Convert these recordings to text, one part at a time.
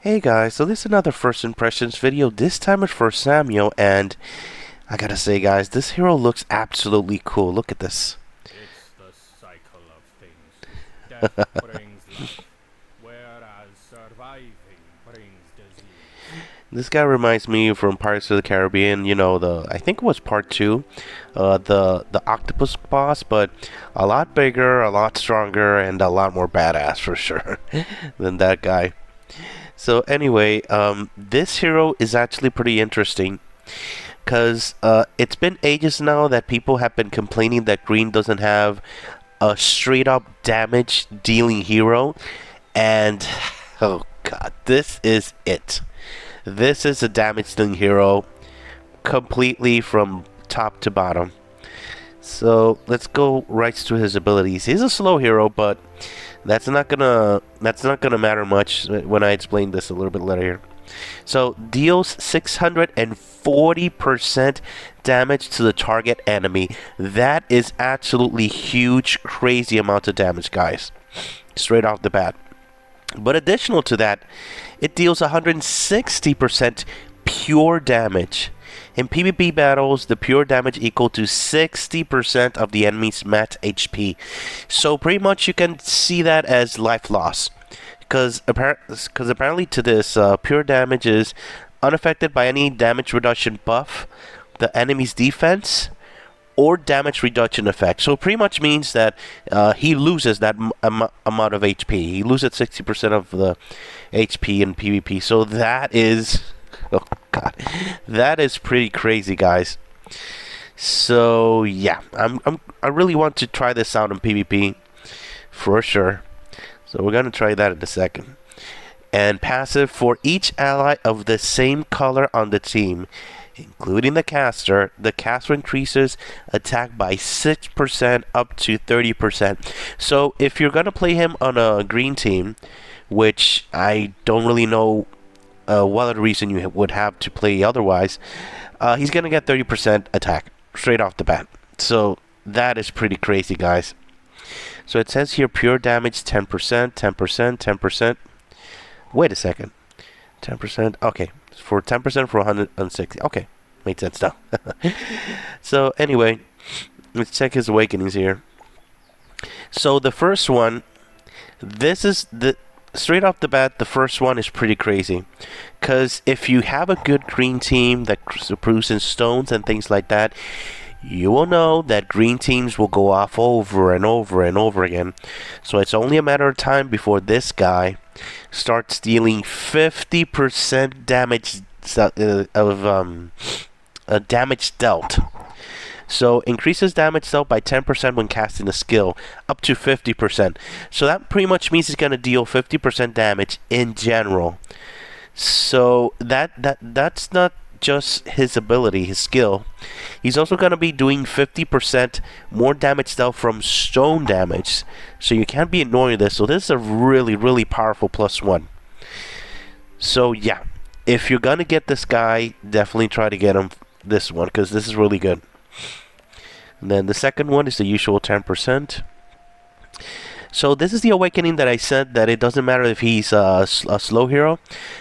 Hey guys, so this is another first impressions video. This time it's for Samuel, and I gotta say guys, this hero looks absolutely cool. Look at this. It's the cycle of things. Death brings life, whereas surviving brings disease. This guy reminds me from Pirates of the Caribbean, I think it was part 2, the octopus boss, but a lot bigger, a lot stronger, and a lot more badass for sure than that guy. So anyway, this hero is actually pretty interesting because it's been ages now that people have been complaining that green doesn't have a straight up damage dealing hero, and oh god, this is it. This is a damage dealing hero completely from top to bottom. So let's go right to his abilities. He's a slow hero, but that's not gonna matter much when I explain this a little bit later here. So deals 640% damage to the target enemy. That is absolutely huge, crazy amount of damage, guys. Straight off the bat. But additional to that, it deals 160% pure damage. In PvP battles, the pure damage equal to 60% of the enemy's max HP. So pretty much you can see that as life loss. Because apparently to this, pure damage is unaffected by any damage reduction buff, the enemy's defense, or damage reduction effect. So it pretty much means that he loses that amount of HP. He loses 60% of the HP in PvP. So that is... Oh god. That is pretty crazy, guys. So yeah, I really want to try this out in PvP for sure. So we're gonna try that in a second. And passive for each ally of the same color on the team, including the caster increases attack by 6% up to 30%. So if you're gonna play him on a green team, which I don't really know what other reason you would have to play otherwise, he's gonna get 30% attack straight off the bat. So that is pretty crazy, guys. So it says here pure damage 10%, 10%, 10%. Wait a second. 10%. Okay. For 10% for 160. Okay. Made sense now. So anyway, let's check his awakenings here. So the first one, this is the straight off the bat, the first one is pretty crazy. Because if you have a good green team that produces stones and things like that, you will know that green teams will go off over and over and over again. So it's only a matter of time before this guy starts dealing 50% damage damage dealt. So increases damage dealt by 10% when casting a skill, up to 50%. So that pretty much means he's going to deal 50% damage in general. So that's not just his ability, his skill. He's also going to be doing 50% more damage dealt from stone damage. So you can't be ignoring this. So this is a really, really powerful +1. So yeah, if you're going to get this guy, definitely try to get him this one, because this is really good. And then the second one is the usual 10%. So this is the awakening that I said that it doesn't matter if he's a slow hero,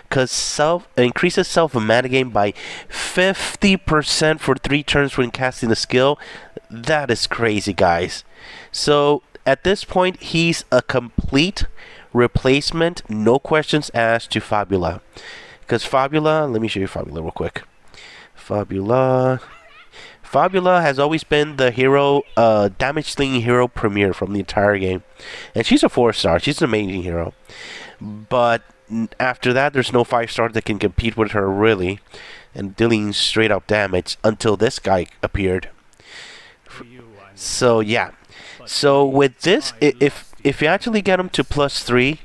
because increases mana gain by 50% for 3 turns when casting a skill. That is crazy, guys. So at this point, he's a complete replacement, no questions asked, to Fabula. Because Fabula, let me show you Fabula real quick. Fabula has always been the hero, damage dealing hero premier from the entire game. And she's a 4-star. She's an amazing hero. But after that, there's no 5-star that can compete with her, really. And dealing straight up damage until this guy appeared. So, yeah. So, with this, if you actually get him to +3,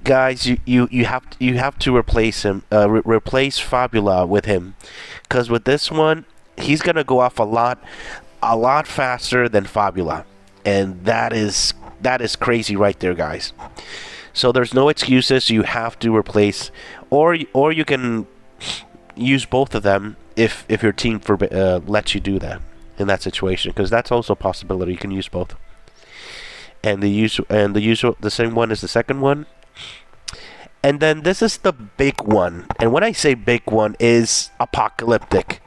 guys, you have to replace him, replace Fabula with him. Because with this one, he's gonna go off a lot faster than Fabula, and that is crazy right there, guys. So there's no excuses. You have to replace, or you can use both of them if your team lets you do that in that situation, because that's also a possibility. You can use both, and the same one as the second one. And then this is the big one. And when I say big one, is apocalyptic.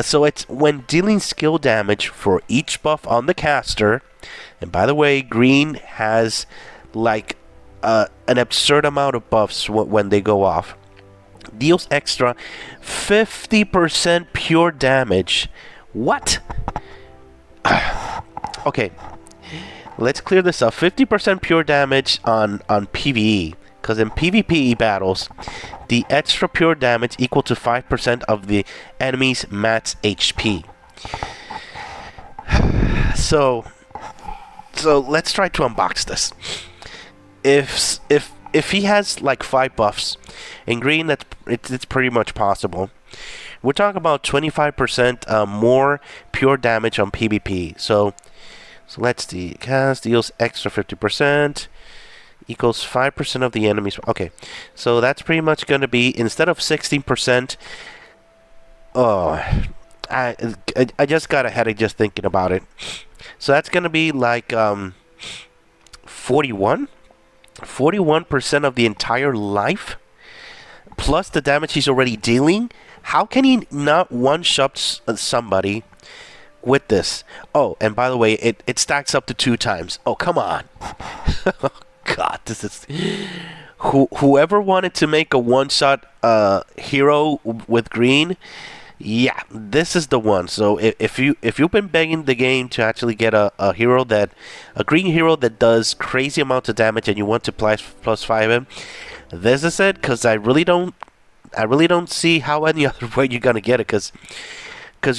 So it's when dealing skill damage for each buff on the caster. And by the way, green has like an absurd amount of buffs when they go off. Deals extra 50% pure damage. What? Okay, let's clear this up. 50% pure damage on PvE. Because in PvP battles, the extra pure damage equal to 5% of the enemy's max HP. So let's try to unbox this. If he has like 5 buffs in green, it's pretty much possible. We're talking about 25% more pure damage on PvP. So let's see. Cast deals extra 50%. Equals 5% of the enemy's. Okay, so that's pretty much going to be, instead of 16%. Oh, I just got a headache just thinking about it. So that's going to be like 41% of the entire life, plus the damage he's already dealing. How can he not one-shot somebody with this? Oh, and by the way, it stacks up to 2 times. Oh, come on. God, this is... Whoever wanted to make a one-shot hero with green, yeah, this is the one. So if you've been begging the game to actually get a green hero that does crazy amounts of damage, and you want to plus 5 him, this is it. Because I really don't see how any other way you're gonna get it. Because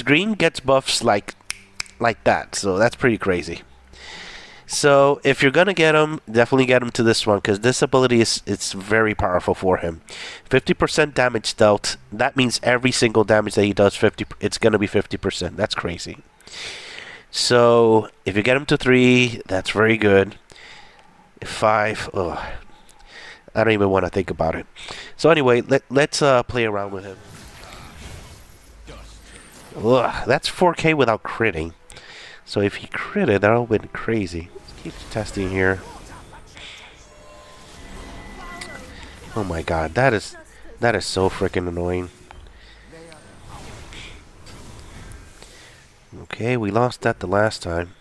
green gets buffs like that. So that's pretty crazy. So if you're gonna get him, definitely get him to this one, because this ability it's very powerful for him. 50% damage dealt. That means every single damage that he does, it's gonna be 50%. That's crazy. So if you get him to 3, that's very good. 5, oh, I don't even want to think about it. So anyway, let's play around with him. Ugh, that's 4K without critting. So if he critted, that would have been crazy. Let's keep testing here. Oh my god, that is so freaking annoying. Okay, we lost that the last time.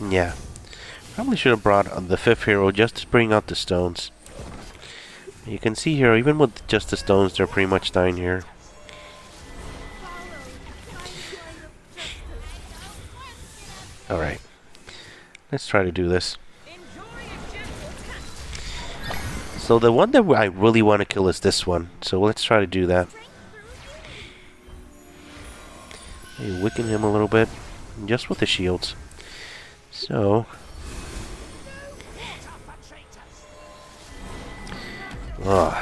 Yeah. Probably should have brought the 5th hero just to bring out the stones. You can see here, even with just the stones, they're pretty much dying here. Alright. Let's try to do this. So the one that I really want to kill is this one. So let's try to do that. Maybe weaken him a little bit. Just with the shields. So... Ugh.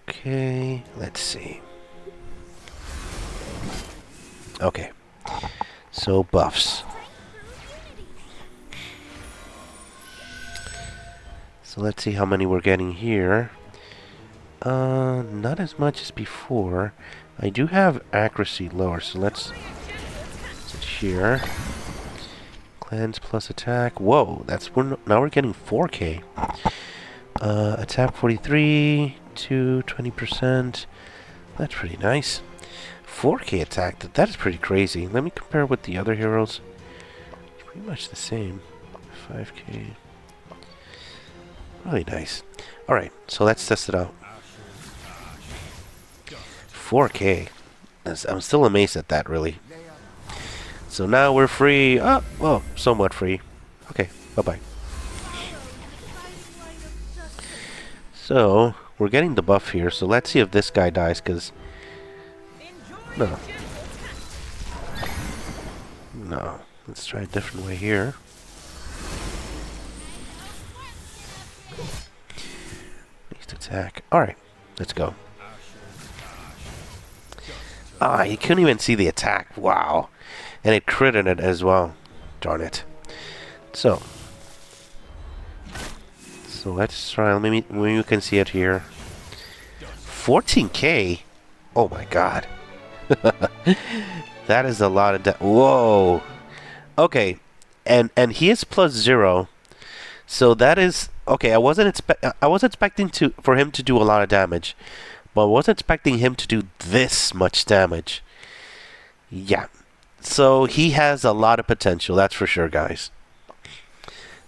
Okay, let's see. Okay, so buffs. So let's see how many we're getting here. Not as much as before. I do have accuracy lower, so let's sit here. Cleanse plus attack. Whoa, now we're getting 4K. Attack 43 to 20%. That's pretty nice. 4K attack. That is pretty crazy. Let me compare with the other heroes. It's pretty much the same. 5K. Really nice. Alright, so let's test it out. 4K. I'm still amazed at that, really. So now we're free. Oh, well, somewhat free. Okay, bye-bye. So, we're getting the buff here, so let's see if this guy dies, because... No. No. Let's try a different way here. Needs to attack. Alright, let's go. Ah, you couldn't even see the attack. Wow. And it critted it as well. Darn it. So let's try. Maybe you can see it here. 14K? Oh my god. That is a lot of whoa. Okay, and he is +0, so that is okay. I was expecting for him to do a lot of damage, but I wasn't expecting him to do this much damage. Yeah, so he has a lot of potential. That's for sure, guys.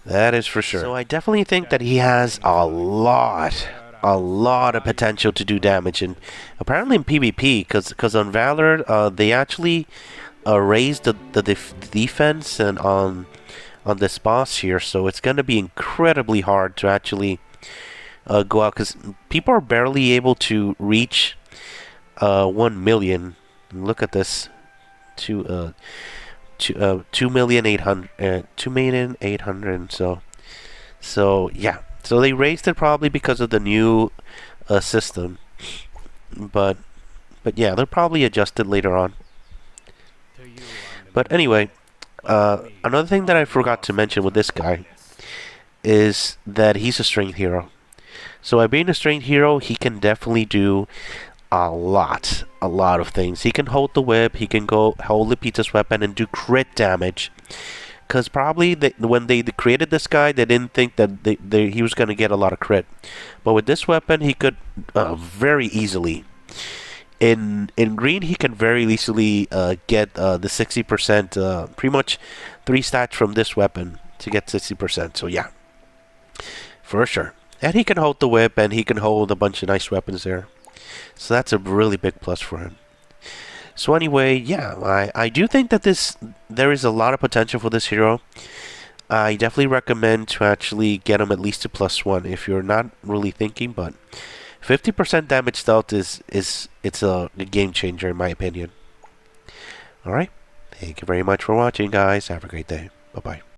That is for sure. So I definitely think that he has a lot of potential to do damage, and apparently in PvP, because on Valor, they actually raised the defense and on this boss here, so it's gonna be incredibly hard to actually go out, because people are barely able to reach 1 million. Look at this, 2,800,000. So yeah. So they raised it probably because of the new system, but yeah, they'll probably adjust it later on. But anyway, another thing that I forgot to mention with this guy is that he's a strength hero. So by being a strength hero, he can definitely do a lot of things. He can hold the whip, he can go hold the pizza's weapon and do crit damage. Because probably when they created this guy, they didn't think that he was going to get a lot of crit. But with this weapon, he could very easily. In green, he can very easily get the 60%, pretty much 3 stats from this weapon to get 60%. So yeah, for sure. And he can hold the whip, and he can hold a bunch of nice weapons there. So that's a really big plus for him. So anyway, yeah, I do think that there is a lot of potential for this hero. I definitely recommend to actually get him at least to +1 if you're not really thinking, but 50% damage stealth it's a game changer in my opinion. Alright, thank you very much for watching, guys. Have a great day. Bye-bye.